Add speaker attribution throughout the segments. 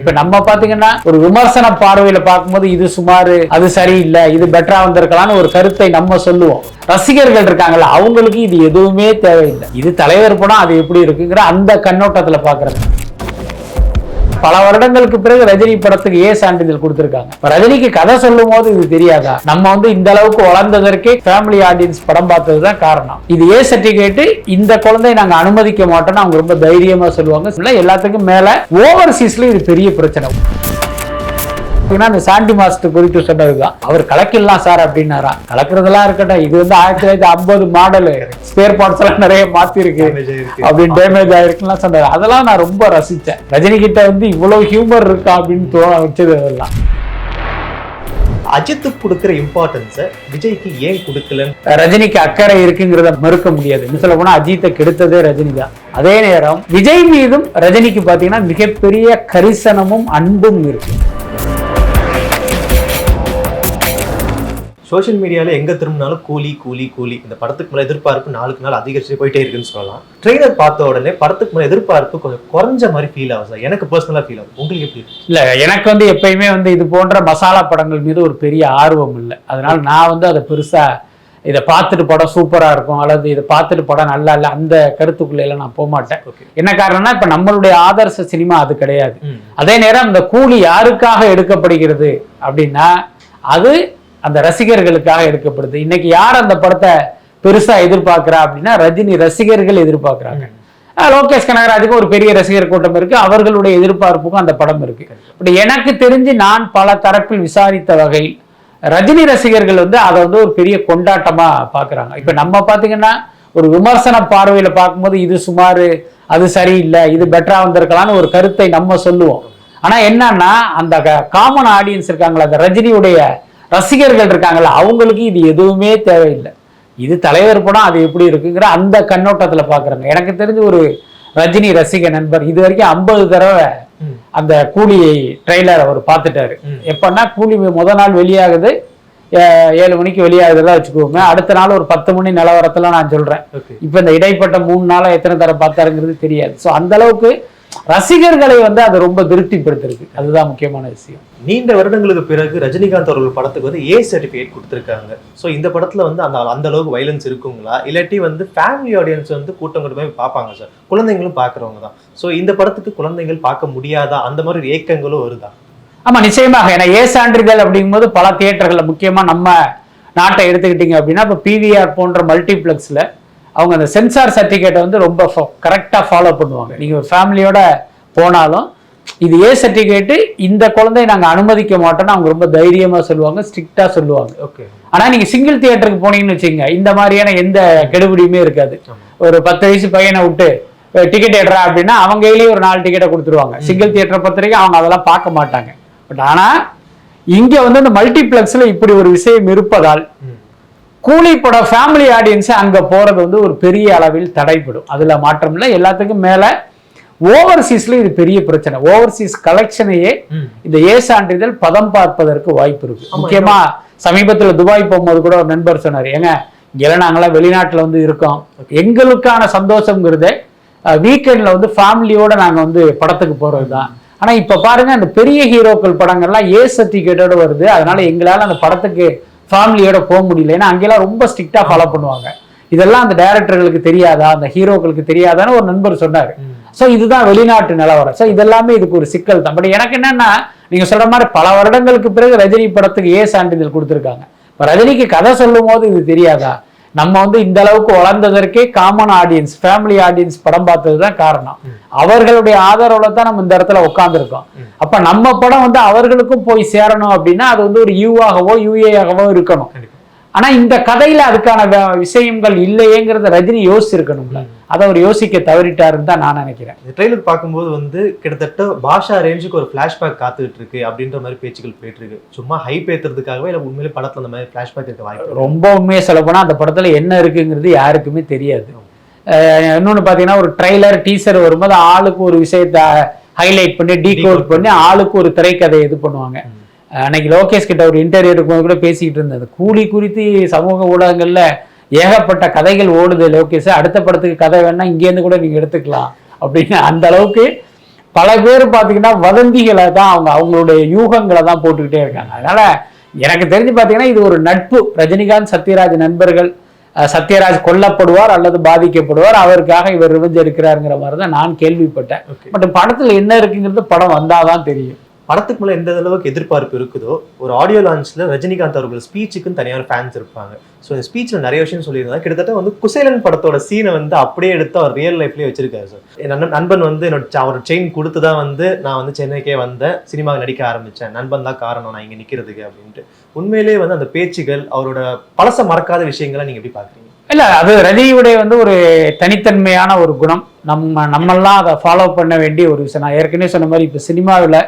Speaker 1: இப்ப நம்ம பாத்தீங்கன்னா ஒரு விமர்சன பார்வையில பார்க்கும்போது இது சுமாரு, அது சரியில்லை, இது பெட்டரா வந்திருக்கலாம்னு ஒரு கருத்தை நம்ம சொல்லுவோம். ரசிகர்கள் இருக்காங்கல்ல, அவங்களுக்கு இது எதுவுமே தேவையில்லை. இது தலைவர் படம், அது எப்படி இருக்குங்கிற அந்த கண்ணோட்டத்துல பாக்குறது. பல வருடங்களுக்கு பிறகு ரஜினி படத்துக்கு சான்றிதழ் கொடுத்திருக்காங்க. ரஜினிக்கு கதை சொல்லும் போது இது தெரியாதா? நம்ம இந்த அளவுக்கு வளர்ந்ததற்கே ஃபேமிலி ஆடியன்ஸ் படம் பார்த்ததுதான் காரணம். இது சர்டிபிகேட், இந்த குழந்தை நாங்க அனுமதிக்க மாட்டோம்னு அவங்க ரொம்ப தைரியமா சொல்லுவாங்க. எல்லாத்துக்கும் மேல ஓவர்சீஸ்ல இது பெரிய பிரச்சனை. அந்த சாண்டி மாஸ்டர் குறித்து சொன்னதுதான், அவர் கலக்கிடலாம் சார் அப்படின்னாரா. கலக்குறதெல்லாம் இருக்கட்டும், இது 1950 மாடல், ஸ்பேர் பார்ட்ஸ் எல்லாம் நிறைய மாத்தி இருக்கு அப்படின்னு, டேமேஜ் ஆயிருக்குலாம் சொன்னாரு. அதெல்லாம் நான் ரொம்ப ரசிச்சேன். ரஜினி கிட்ட இவ்வளவு ஹியூமர் இருக்கா அப்படின்னு தோண வச்சது. அதெல்லாம்
Speaker 2: அஜித்துக்கு கொடுக்கிற இம்பார்ட்டன்ஸை விஜய்க்கு ஏன் கொடுக்கல?
Speaker 1: ரஜினிக்கு அக்கறை இருக்குங்கிறத மறுக்க முடியாது. இன்னும் சொல்ல போனா அஜித்தை கெடுத்ததே ரஜினி தான். அதே நேரம் விஜய் மீதும் ரஜினிக்கு பாத்தீங்கன்னா மிகப்பெரிய கரிசனமும் அன்பும் இருக்கு.
Speaker 2: சோஷியல் மீடியாவில் எங்கே திரும்பினாலும் கூலி கூலி கூலி. இந்த படத்துக்கு மேலே எதிர்பார்ப்பு நாளுக்கு நாள் அதிகரிச்சு போயிட்டே இருக்குன்னு சொல்லலாம். ட்ரெய்லர் பார்த்த உடனே படத்துக்கு மேலே எதிர்பார்ப்பு கொஞ்சம் குறைஞ்ச மாதிரி ஃபீல் ஆகும் சார். எனக்கு பர்சனலாக ஃபீல் ஆகும். உங்களுக்கு எப்படி?
Speaker 1: இல்லை, எனக்கு எப்பயுமே இது போன்ற மசாலா படங்கள் மீது ஒரு பெரிய ஆர்வம் இல்லை. அதனால நான் அதை பெருசாக இதை பார்த்துட்டு படம் சூப்பராக இருக்கும் அல்லது இதை பார்த்துட்டு படம் நல்லா இல்லை அந்த கருத்துக்குள்ளெல்லாம் நான் போக மாட்டேன். என்ன காரணம்னா, இப்போ நம்மளுடைய ஆதர்ச சினிமா அது கிடையாது. அதே நேரம் இந்த கூலி யாருக்காக எடுக்கப்படுகிறது அப்படின்னா, அது அந்த ரசிகர்களுக்காக எடுக்கப்படுது. இன்னைக்கு யார் அந்த படத்தை பெருசா எதிர்பார்க்கிறா அப்படின்னா, ரஜினி ரசிகர்கள் எதிர்பார்க்கிறாங்க. லோகேஷ் கனகராஜுக்கு ஒரு பெரிய ரசிகர் கூட்டம் இருக்கு, அவர்களுடைய எதிர்பார்ப்புக்கும் அந்த படம் இருக்கு. பட் எனக்கு தெரிஞ்சு நான் பல தரப்பில் விசாரித்த வகையில் ரஜினி ரசிகர்கள் அதை ஒரு பெரிய கொண்டாட்டமா பாக்குறாங்க. இப்ப நம்ம பாத்தீங்கன்னா ஒரு விமர்சன பார்வையில பார்க்கும்போது இது சுமாரு, அது சரியில்லை, இது பெட்டரா வந்திருக்கலாம்னு ஒரு கருத்தை நம்ம சொல்லுவோம். ஆனா என்னன்னா, அந்த காமன் ஆடியன்ஸ் இருக்காங்களா, அந்த ரஜினியுடைய ரசிகர்கள் இருக்காங்கல்ல, அவங்களுக்கு இது எதுவுமே தேவையில்லை. இது தலைவர் படம், அது எப்படி இருக்குங்கிற அந்த கண்ணோட்டத்துல பாக்குறாங்க. எனக்கு தெரிஞ்சு ஒரு ரஜினி ரசிக நண்பர் இது வரைக்கும் 50 தடவை அந்த கூலி ட்ரெய்லர் அவர் பார்த்துட்டாரு. எப்பன்னா, கூலி முத நாள் வெளியாகுது, 7 மணிக்கு வெளியாகுதுதான் வச்சுக்கோங்க. அடுத்த நாள் ஒரு 10 மணி நிலவரத்துல நான் சொல்றேன். இப்ப இந்த இடைப்பட்ட 3 நாளா எத்தனை தடவை பார்த்தாருங்கிறது தெரியாது. ஸோ அந்த அளவுக்கு ரசிகர்களை அது ரொம்ப திருப்திப்படுத்திருக்கு. அதுதான் முக்கியமான விஷயம்.
Speaker 2: நீண்ட வருடங்களுக்கு பிறகு ரஜினிகாந்த் அவர்கள் படத்துக்கு சர்டிபிகேட் கொடுத்துருக்காங்க. ஸோ இந்த படத்துல அந்த அளவுக்கு வைலன்ஸ் இருக்குங்களா, இல்லாட்டி ஃபேமிலி ஆடியன்ஸ் கூட்டம் கூட்டமே பார்ப்பாங்க சார், குழந்தைங்களும் பார்க்குறவங்க தான். ஸோ இந்த படத்துக்கு குழந்தைகள் பார்க்க முடியாதா, அந்த மாதிரி ஒரு ஏக்கங்களும் வருதா?
Speaker 1: ஆமா, நிச்சயமாக. ஏன்னா சான்றிதழ் அப்படிங்கும்போது பல தியேட்டர்கள், முக்கியமா நம்ம நாட்டை எடுத்துக்கிட்டீங்க அப்படின்னா, இப்போ பிவிஆர் போன்ற மல்டிப்ளெக்ஸ்ல அவங்க அந்த சென்சார் சர்டிஃபிகேட்டை ரொம்ப கரெக்டாக ஃபாலோ பண்ணுவாங்க. நீங்கள் ஒரு ஃபேமிலியோட போனாலும் இது சர்டிஃபிகேட்டு, இந்த குழந்தைய நாங்கள் அனுமதிக்க மாட்டோம்னு அவங்க ரொம்ப தைரியமாக சொல்லுவாங்க, ஸ்ட்ரிக்டாக சொல்லுவாங்க.
Speaker 2: ஓகே. ஆனால்
Speaker 1: நீங்கள் சிங்கிள் தியேட்டருக்கு போனீங்கன்னு வச்சுங்க, இந்த மாதிரியான எந்த கெடுபிடியுமே இருக்காது. ஒரு 10 வயசு பையனை விட்டு டிக்கெட் எடுறா அப்படின்னா அவங்க கையிலேயே ஒரு 4 டிக்கெட்டை கொடுத்துருவாங்க. சிங்கிள் தியேட்டரை பொறுத்த வரைக்கும் அவங்க அதெல்லாம் பார்க்க மாட்டாங்க. பட் ஆனால் இங்கே இந்த மல்டிப்ளெக்ஸில் இப்படி ஒரு விஷயம் இருப்பதால் கூலி படம் ஃபேமிலி ஆடியன்ஸ் அங்க போறது ஒரு பெரிய அளவில் தடைப்படும். அதுல மாற்றம் இல்லை. எல்லாத்துக்கும் மேல ஓவர்சீஸ்ல இது பெரிய பிரச்சனை. ஓவர்சீஸ் கலெக்ஷனையே இந்த சான்றிதழ் பதம் பார்ப்பதற்கு வாய்ப்பு இருக்கு. முக்கியமா சமீபத்தில் துபாய் போகும்போது கூட ஒரு நண்பர் சொன்னார், ஏங்க இங்கெல்லாம் நாங்களாம் வெளிநாட்டுல இருக்கோம், எங்களுக்கான சந்தோஷங்கிறதே வீக்கெண்ட்ல ஃபேமிலியோட நாங்க படத்துக்கு போறதுதான். ஆனா இப்ப பாருங்க, அந்த பெரிய ஹீரோக்கள் படங்கள்லாம் சர்டிஃபிகேட்டோட வருது. அதனால எங்களால அந்த படத்துக்கு ஃபேமிலியோட போக முடியல. ஏன்னா அங்கெல்லாம் ரொம்ப ஸ்ட்ரிக்டா ஃபாலோ பண்ணுவாங்க. இதெல்லாம் அந்த டைரக்டர்களுக்கு தெரியாதா, அந்த ஹீரோக்களுக்கு தெரியாதான்னு ஒரு நண்பர் சொன்னாரு. ஸோ இதுதான் வெளிநாட்டு நிலவரம். ஸோ இதெல்லாமே இதுக்கு ஒரு சிக்கல் தான். பட் எனக்கு என்னன்னா, நீங்க சொல்ற மாதிரி பல வருடங்களுக்கு பிறகு ரஜினி படத்துக்கு சான்றிதழ் கொடுத்துருக்காங்க. இப்போ ரஜினிக்கு கதை சொல்லும் போது இது தெரியாதா? நம்ம இந்த அளவுக்கு வளர்ந்ததற்கே காமன் ஆடியன்ஸ், ஃபேமிலி ஆடியன்ஸ் படம் பார்த்ததுதான் காரணம். அவர்களுடைய ஆதரவுல தான் நம்ம இந்த இடத்துல உட்காந்துருக்கோம். அப்ப நம்ம படம் அவர்களுக்கும் போய் சேரணும் அப்படின்னா அது ஒரு யூஆகவோ யூஏஆகவோ இருக்கணும். ஆனா இந்த கதையில அதுக்கான விஷயங்கள் இல்லையேங்கிறத ரஜினி யோசிச்சிருக்கணும்ல. அதை அவர் யோசிக்க தவறிட்டாருன்னு தான் நான் நினைக்கிறேன்.
Speaker 2: ட்ரெய்லர் பார்க்கும்போது கிட்டத்தட்ட பாஷா ரேஞ்சுக்கு ஒரு பிளாஷ்பேக் காத்துக்கிட்டு இருக்கு அப்படின்ற மாதிரி பேச்சுக்கள் போயிட்டு இருக்கு. சும்மா ஹைப் ஏத்துறதுக்காகவே இல்லை உண்மையிலே படத்துல அந்த மாதிரி பிளாஷ்பேக் இருக்க வாய்ப்பு? ரொம்ப
Speaker 1: உண்மையை சொல்ல போனா அந்த படத்துல என்ன இருக்குங்கிறது யாருக்குமே தெரியாது. இன்னொன்னு பாத்தீங்கன்னா, ஒரு ட்ரெய்லர் டீசர் வரும்போது ஆளுக்கு ஒரு விஷயத்த ஹைலைட் பண்ணி டீகோட் பண்ணி ஆளுக்கு ஒரு திரைக்கதை இது பண்ணுவாங்க. அன்னைக்கு லோகேஷ் கிட்ட ஒரு இன்டர்வியூ எடுக்கும்போது கூட பேசிக்கிட்டு இருந்தது, கூலி குறித்து சமூக ஊடகங்கள்ல ஏகப்பட்ட கதைகள் ஓடுது லோகேஷ், அடுத்த படத்துக்கு கதை வேணா இங்கேருந்து கூட நீங்க எடுத்துக்கலாம் அப்படின்னு. அந்த அளவுக்கு பல பேர் பார்த்தீங்கன்னா வதந்திகளை தான் அவங்களுடைய யூகங்களை தான் போட்டுக்கிட்டே இருக்காங்க. அதனால எனக்கு தெரிஞ்சு பார்த்தீங்கன்னா இது ஒரு நட்பு. ரஜினிகாந்த் சத்யராஜ் நண்பர்கள், சத்யராஜ் கொல்லப்படுவார் அல்லது பாதிக்கப்படுவார், அவருக்காக இவர் ரிவெஞ்ச் எடுக்கிறாருங்கிற மாதிரி தான் நான் கேள்விப்பட்டேன். பட் படத்துல என்ன இருக்குங்கிறது படம் வந்தாதான் தெரியும்.
Speaker 2: படத்துக்கு மேலே எந்த அளவுக்கு எதிர்பார்ப்பு இருக்குதோ, ஒரு ஆடியோ லான்ச்சில் ரஜினிகாந்த் அவர்கள் ஸ்பீச்சுக்குன்னு தனியான ஃபேன்ஸ் இருப்பாங்க. ஸோ இந்த ஸ்பீச்சில் நிறைய விஷயம் சொல்லியிருந்தாங்க. கிட்டத்தட்ட வந்து குசேலன் படத்தோட சீனை வந்து அப்படியே எடுத்து அவர் ரியல் லைஃப்லேயே வச்சிருக்காரு சார். என் நண்பன் வந்து அவரோட செயின் கொடுத்து தான் வந்து நான் வந்து சென்னைக்கே வந்தேன், சினிமாவில் நடிக்க ஆரம்பித்தேன், நண்பன் தான் காரணம் நான் இங்கே நிற்கிறதுக்கு அப்படின்ட்டு. உண்மையிலேயே வந்து அந்த பேச்சுகள், அவரோட பழச மறக்காத விஷயங்களை நீங்கள் எப்படி பார்க்குறீங்க?
Speaker 1: இல்லை, அது ரஜினியுடைய வந்து ஒரு தனித்தன்மையான ஒரு குணம். நம்மெல்லாம் அதை ஃபாலோ பண்ண வேண்டிய ஒரு விஷயம். நான் ஏற்கனவே சொன்ன மாதிரி இப்போ சினிமாவில்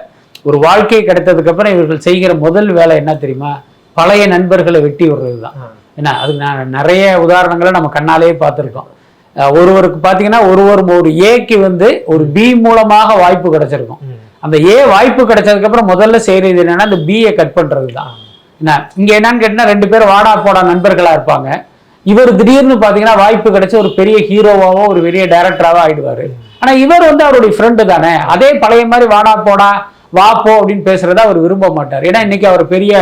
Speaker 1: ஒரு வாழ்க்கை கிடைத்ததுக்கு அப்புறம் இவர்கள் செய்கிற முதல் வேலை என்ன தெரியுமா? பழைய நண்பர்களை வெட்டி விடுறது தான். ஏன்னா அதுக்கு நான் நிறைய உதாரணங்களை நம்ம கண்ணாலேயே பார்த்துருக்கோம். ஒருவருக்கு பார்த்தீங்கன்னா ஒரு ஏக்கு வந்து ஒரு பி மூலமாக வாய்ப்பு கிடைச்சிருக்கும். அந்த ஏ வாய்ப்பு கிடைச்சதுக்கு அப்புறம் முதல்ல செய்யறது என்னன்னா அந்த பியை கட் பண்றது தான். என்ன இங்க என்னன்னு கேட்டீங்கன்னா 2 பேர் வாடா போடா நண்பர்களா இருப்பாங்க. இவர் திடீர்னு பார்த்தீங்கன்னா வாய்ப்பு கிடைச்சி ஒரு பெரிய ஹீரோவாவோ ஒரு பெரிய டைரக்டராவோ ஆயிடுவாரு. ஆனா இவர் வந்து அவருடைய ஃப்ரெண்டு தானே, அதே பழைய மாதிரி வாடா போடா வாப்போ அப்படின்னு பேசுறத அவர் விரும்ப மாட்டார். ஏன்னா இன்னைக்கு அவர் பெரிய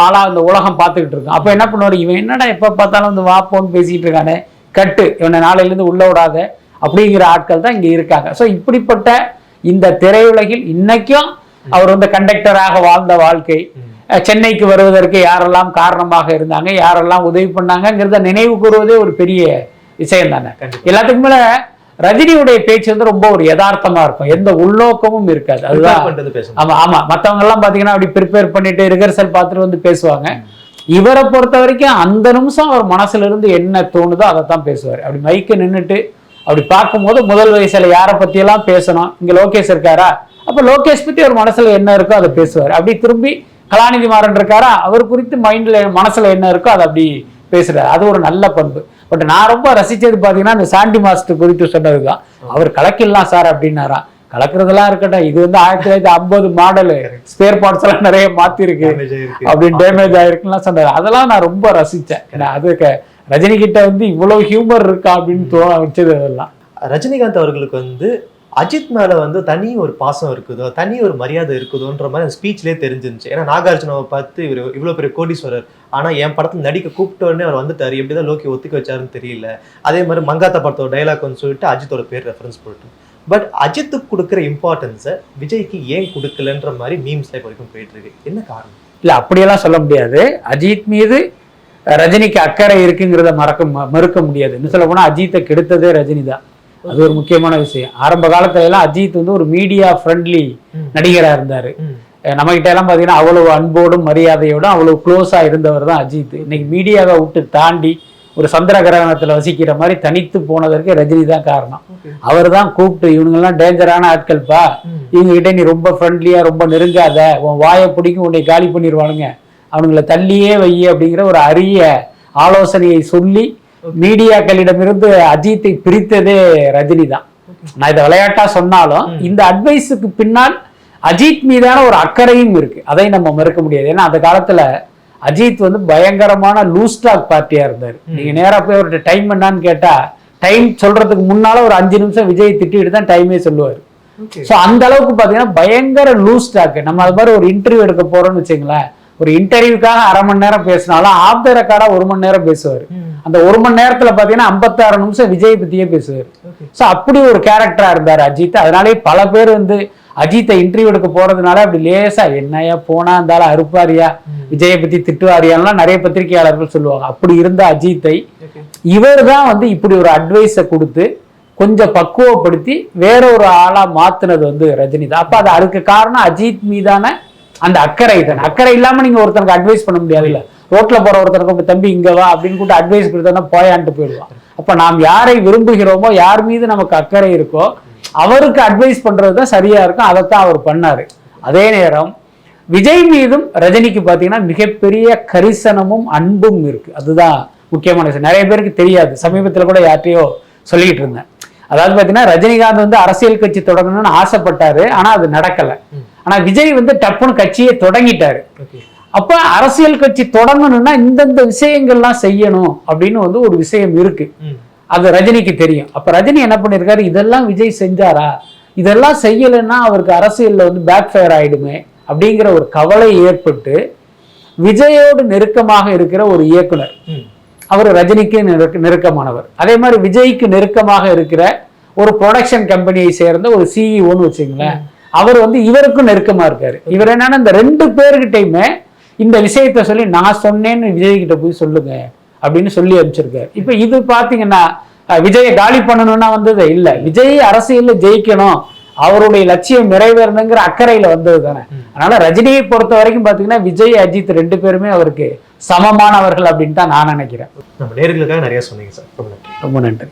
Speaker 1: ஆளா இந்த உலகம் பார்த்துக்கிட்டு இருக்கோம். அப்ப என்ன பண்ணுவாரு, இவன் என்னடா எப்ப பார்த்தாலும் வந்து வாப்போன்னு பேசிட்டு இருக்கானே, கட்டு இவனை நாளையிலேருந்து உள்ள விடாத அப்படிங்கிற ஆட்கள் தான் இங்க இருக்காங்க. ஸோ இப்படிப்பட்ட இந்த திரையுலகில் இன்னைக்கும் அவர் வந்து கண்டக்டராக வாழ்ந்த வாழ்க்கை, சென்னைக்கு வருவதற்கு யாரெல்லாம் காரணமாக இருந்தாங்க, யாரெல்லாம் உதவி பண்ணாங்கிறத நினைவு கூறுவதே ஒரு பெரிய விஷயம் தானே. எல்லாத்துக்கும் மேல ரஜினியுடைய பேச்சு வந்து ரொம்ப ஒரு யதார்த்தமா இருக்கும், எந்த உள்நோக்கமும் இருக்காது. அதுதான். ஆமா ஆமா, மற்றவங்க எல்லாம் பாத்தீங்கன்னா அப்படி ப்ரிப்பேர் பண்ணிட்டு ரிஹர்சல் பார்த்துட்டு வந்து பேசுவாங்க. இவரை பொறுத்த வரைக்கும் அந்த நிமிஷம் அவர் மனசுல இருந்து என்ன தோணுதோ அதை தான் பேசுவார். அப்படி மைக்கு நின்றுட்டு அப்படி பார்க்கும்போது முதல் வயசுல யாரை பத்தியெல்லாம் பேசணும், இங்க லோகேஷ் இருக்காரா, அப்ப லோகேஷ் பத்தி ஒரு மனசுல என்ன இருக்கோ அதை பேசுவார். அப்படி திரும்பி கலாநிதி மாறன் இருக்காரா, அவர் குறித்து மைண்ட்ல மனசுல என்ன இருக்கோ அதை அப்படி பேசுறாரு. அது ஒரு நல்ல பண்பு. பட் நான் ரொம்ப ரசிச்சது பாத்தீங்கன்னா இந்த சாண்டி மாஸ்டர் குறித்து சொன்னதுதான். அவர் கலக்கிடலாம் சார் அப்படின்னாரா. கலக்குறதெல்லாம் இருக்கட்டும், இது வந்து 1950 மாடலு, ஸ்பேர் பார்ட்ஸ் எல்லாம் நிறைய மாத்திருக்கு அப்படின்னு டேமேஜ் ஆயிருக்குலாம் சொன்னாரு. அதெல்லாம் நான் ரொம்ப ரசிச்சேன். அதுக்கு ரஜினி கிட்ட வந்து இவ்வளவு ஹியூமர் இருக்கா அப்படின்னு தோண வச்சது. அதெல்லாம்
Speaker 2: ரஜினிகாந்த் அவர்களுக்கு வந்து அஜித் மேல வந்து தனி ஒரு பாசம் இருக்குதோ, தனி ஒரு மரியாதை இருக்குதோன்ற மாதிரி அந்த ஸ்பீச்லேயே தெரிஞ்சிருந்துச்சு. ஏன்னா நாகார்ஜுனாவை பார்த்து இவர் இவ்வளோ பெரிய கோடீஸ்வரர், ஆனால் என் படத்தில் நடிக்க கூப்பிட்ட உடனே அவர் வந்துட்டார், எப்படிதான் லோக்கி ஒத்துக்க வச்சாருன்னு தெரியல. அதே மாதிரி மங்காத்தா படத்தோட டைலாக் வந்து சொல்லிட்டு அஜித்தோட பேர் ரெஃபரன்ஸ் போட்டு, பட் அஜித்துக்கு கொடுக்குற இம்பார்ட்டன்ஸை விஜய்க்கு ஏன் கொடுக்கலன்ற மாதிரி மீம்ஸ் லைஃப் வரைக்கும் போயிட்டு இருக்கு. என்ன காரணம்?
Speaker 1: இல்லை, அப்படியெல்லாம் சொல்ல முடியாது. அஜித் மீது ரஜினிக்கு அக்கறை இருக்குங்கிறத மறுக்க முடியாது. இன்னும் சொல்ல போனா அஜித்தை கெடுத்ததே ரஜினி தான். அது ஒரு முக்கியமான விஷயம். ஆரம்ப காலத்துல எல்லாம் அஜித் வந்து ஒரு மீடியா ஃப்ரெண்ட்லி நடிகரா இருந்தாரு. நம்ம கிட்ட எல்லாம் பாத்தீங்கன்னா அவ்வளவு அன்போடும் மரியாதையோடும் அவ்வளவு க்ளோஸா இருந்தவர் தான் அஜித். இன்னைக்கு மீடியாவை விட்டு தாண்டி ஒரு சந்திர கிரகணத்துல வசிக்கிற மாதிரி தனித்து போனதற்கு ரஜினி தான் காரணம். அவர் தான் கூப்பிட்டு இவங்கெல்லாம் டேஞ்சரான ஆட்கள்ப்பா, இவங்க கிட்ட நீ ரொம்ப ஃப்ரெண்ட்லியா ரொம்ப நெருங்காத, உன் வாயை பிடிக்கும் உன்னை காலி பண்ணிடுவானுங்க, அவனுங்களை தள்ளியே வை அப்படிங்கிற ஒரு அரிய ஆலோசனையை சொல்லி மீடியாக்களிடமிருந்து அஜித்தை பிரித்ததே ரஜினி தான். நான் இதை விளையாட்டா சொன்னாலும் இந்த அட்வைஸுக்கு பின்னால் அஜித் மீதான ஒரு அக்கறையும் இருக்கு, அதை நம்ம மறுக்க முடியாது. ஏன்னா அந்த காலத்துல அஜித் வந்து பயங்கரமான லூஸ் டாக் பார்ட்டியா இருந்தாரு. நீங்க நேரா போய் ஒரு டைம் என்னன்னு கேட்டா டைம் சொல்றதுக்கு முன்னால ஒரு 5 நிமிஷம் விஜய் திட்டிட்டு தான் டைமே சொல்லுவாரு. ஸோ அந்த அளவுக்கு பாத்தீங்கன்னா பயங்கர லூஸ் டாக். நம்ம அது மாதிரி ஒரு இன்டர்வியூ எடுக்க போறோம்னு வச்சுங்களேன், ஒரு இன்டர்வியூக்காக 1/2 மணி நேரம் பேசினாலும் ஆஃப் த ரெக்கார்டா 1 மணி நேரம் பேசுவார். அந்த 1 மணி நேரத்துல பாத்தீங்கன்னா 56 நிமிஷம் விஜய் பத்தியே பேசுவார். ஸோ அப்படி ஒரு கேரக்டரா இருந்தார் அஜித். அதனாலே பல பேர் வந்து அஜித்தை இன்டர்வியூ எடுக்க போறதுனால அப்படி லேசா என்னையா போனா இருந்தாலும் அறுப்பாரியா, விஜயை பத்தி திட்டுவாரியான்லாம் நிறைய பத்திரிகையாளர்கள் சொல்லுவாங்க. அப்படி இருந்த அஜித்தை இவர் தான் வந்து இப்படி ஒரு அட்வைஸை கொடுத்து கொஞ்சம் பக்குவப்படுத்தி வேற ஒரு ஆளா மாத்துனது வந்து ரஜினி தான். அப்ப அதுக்கு காரணம் அஜித் மீதான அந்த அக்கறை தானே. அக்கறை இல்லாம நீங்க ஒருத்தனுக்கு அட்வைஸ் பண்ண முடியாது. இல்ல ரோட்ல போற ஒருத்தருக்கு தம்பி இங்க வா அப்படின்னு கூட்டு அட்வைஸ் கொடுத்தா போயான்ட்டு போயிடுவான். அப்ப நாம் யாரை விரும்புகிறோமோ, யார் மீது நமக்கு அக்கறை இருக்கோ அவருக்கு அட்வைஸ் பண்றதுதான் சரியா இருக்கும். அதைத்தான் அவர் பண்ணாரு. அதே நேரம் விஜய் மீதும் ரஜினிக்கு பாத்தீங்கன்னா மிகப்பெரிய கரிசனமும் அன்பும் இருக்கு. அதுதான் முக்கியமான விஷயம். நிறைய பேருக்கு தெரியாது. சமீபத்துல கூட யார்ட்டையோ சொல்லிட்டு இருந்தேன். அதாவது பாத்தீங்கன்னா ரஜினிகாந்த் வந்து அரசியல் கட்சி தொடங்கணும்னு ஆசைப்பட்டாரு, ஆனா அது நடக்கல. ஆனா விஜய் வந்து டப்புன்னு கட்சியை தொடங்கிட்டாரு. அப்ப அரசியல் கட்சி தொடங்கணும்னா இந்தந்த விஷயங்கள்லாம் செய்யணும் அப்படின்னு வந்து ஒரு விஷயம் இருக்கு. அது ரஜினிக்கு தெரியும். அப்ப ரஜினி என்ன பண்ணிருக்காரு, இதெல்லாம் விஜய் செஞ்சாரா, இதெல்லாம் செய்யலைன்னா அவருக்கு அரசியலில் வந்து பேக் ஃபயர் ஆயிடுமே அப்படிங்கிற ஒரு கவலை ஏற்பட்டு விஜயோடு நெருக்கமாக இருக்கிற ஒரு இயக்குனர், அவர் ரஜினிக்கு நெருக்கமானவர், அதே மாதிரி விஜய்க்கு நெருக்கமாக இருக்கிற ஒரு ப்ரொடக்ஷன் கம்பெனியை சேர்ந்த ஒரு சிஇஓன்னு வச்சுங்களேன், அவர் வந்து இவருக்கும் நெருக்கமா இருக்காரு. இவர் என்னன்னா இந்த 2 பேர்கிட்டையுமே இந்த விஷயத்த சொல்லி நான் சொன்னேன்னு விஜய் கிட்ட போய் சொல்லுங்க அப்படின்னு சொல்லி அனுப்பிச்சிருக்காரு. இப்ப இது பாத்தீங்கன்னா விஜயை காலி பண்ணணும்னா வந்தது இல்ல, விஜய் அரசியல்ல ஜெயிக்கணும், அவருடைய லட்சியம் நிறைவேறணுங்கிற அக்கறையில வந்தது தானே. அதனால ரஜினியை பொறுத்த வரைக்கும் பாத்தீங்கன்னா விஜய், அஜித் 2 பேருமே அவருக்கு சமமானவர்கள் அப்படின்னு தான் நான் நினைக்கிறேன்.
Speaker 2: நம்ம நேயர்களுக்காக நிறைய சொன்னீங்க சார்.
Speaker 1: ரொம்ப நன்றி.